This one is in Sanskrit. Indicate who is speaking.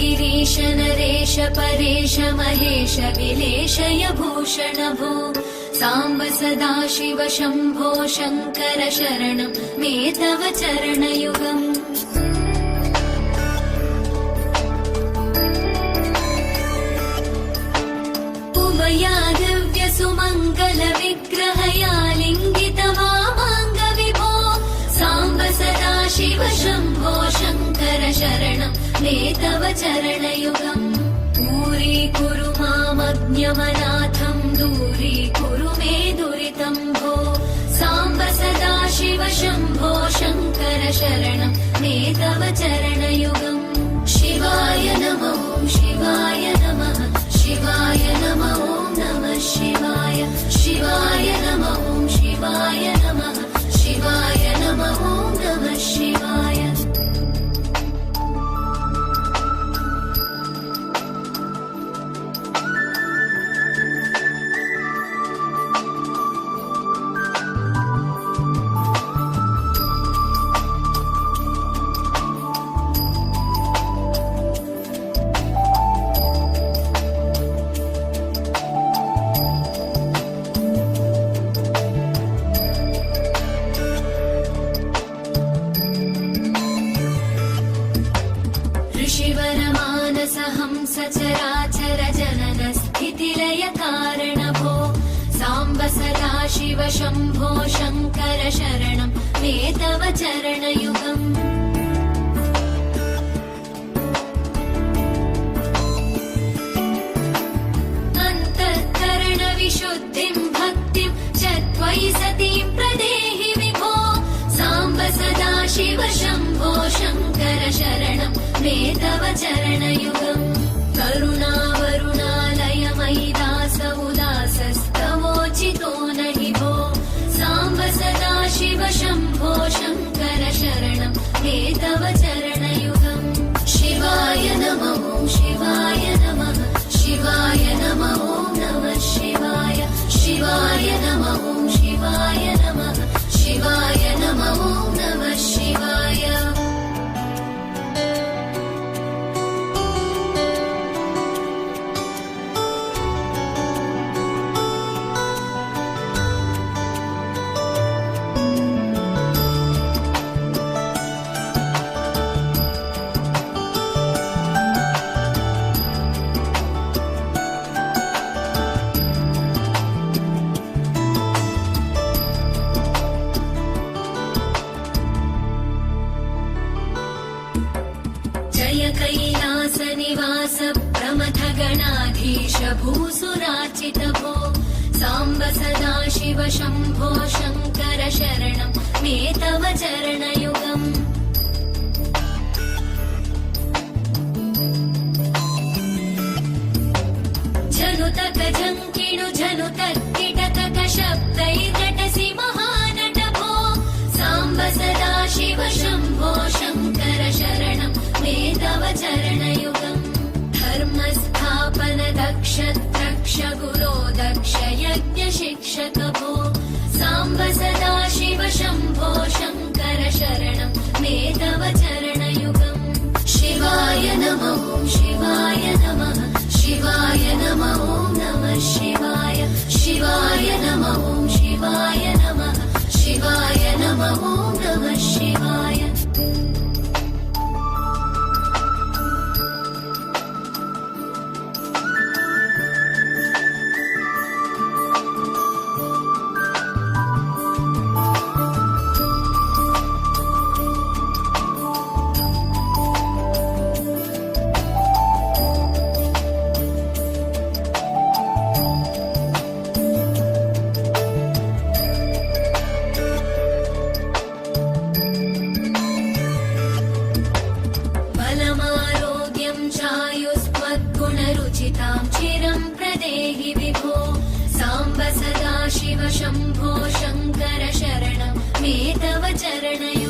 Speaker 1: गिरीश नरेश परेश महेश विलेशय भूषण भो साम्ब सदाशिव शम्भो शङ्कर शरणं मे तव चरणयुगम्। उमया दिव्य सुमङ्गल विग्रहया लिङ्गित वामाङ्ग विभो साम्ब सदाशिव शम्भो शङ्कर शरणं मे तव चरणयुगम्। दूरीकुरु मामज्ञमनाथं दूरीकुरु मे दुरितं भो साम्ब सदाशिव शम्भो शङ्कर शरणं मे तव चरणयुगम्। शिवाय नमः शिवाय नमः शिवाय नमः नमः शिवाय शिवाय नमः शिवाय नमः शिवाय नमः नमः शिवाय। सचराचर जनन स्थितिलय कारण भो साम्ब सदाशिव शम्भो शङ्कर शरणं मे तव चरणयुगम्। अन्तःकरण विशुद्धिं भक्तिं च त्वयि सतीं प्रदेहि विभो साम्ब सदाशिव शम्भो शङ्कर शरणं मे तव चरणयुगम्। करुणावरुणालय मयि दास उदासस्तवोचितो नहि भो साम्ब सदाशिव शम्भो शङ्कर शरणं मे तव चरणयुगम्। शिवाय नमः शिवाय नमः शिवाय नमः नमः शिवाय शिवाय नमः शिवाय नमः शिवाय नमः नमः शिवाय। कैलास निवास प्रमथ गणाधीश भूसुरार्चित भो साम्ब सदाशिव शम्भो शङ्कर शरणं मे तव चरणयुगम्। जनुतक जङ्किणु जनुतक किटतक शब्दैर्नटसि महानट भो साम्ब सदाशिव शम्भो शङ्कर शरणं मे तव चरणयुगम्। धर्मस्थापन दक्ष द्रक्ष गुरो दक्ष यज्ञ शिक्षक भो साम्ब सदाशिव शम्भो शङ्कर शरणं मे तव चरणयुगम्। शिवाय नमः शिवाय नमः शिवाय नमः नमः शिवाय शिवाय नमः शिवाय नमः शिवाय नमः नमः शिवाय। देहि विभो साम्ब सदा शिव शम्भो शङ्कर शरणं मे तव चरणयोः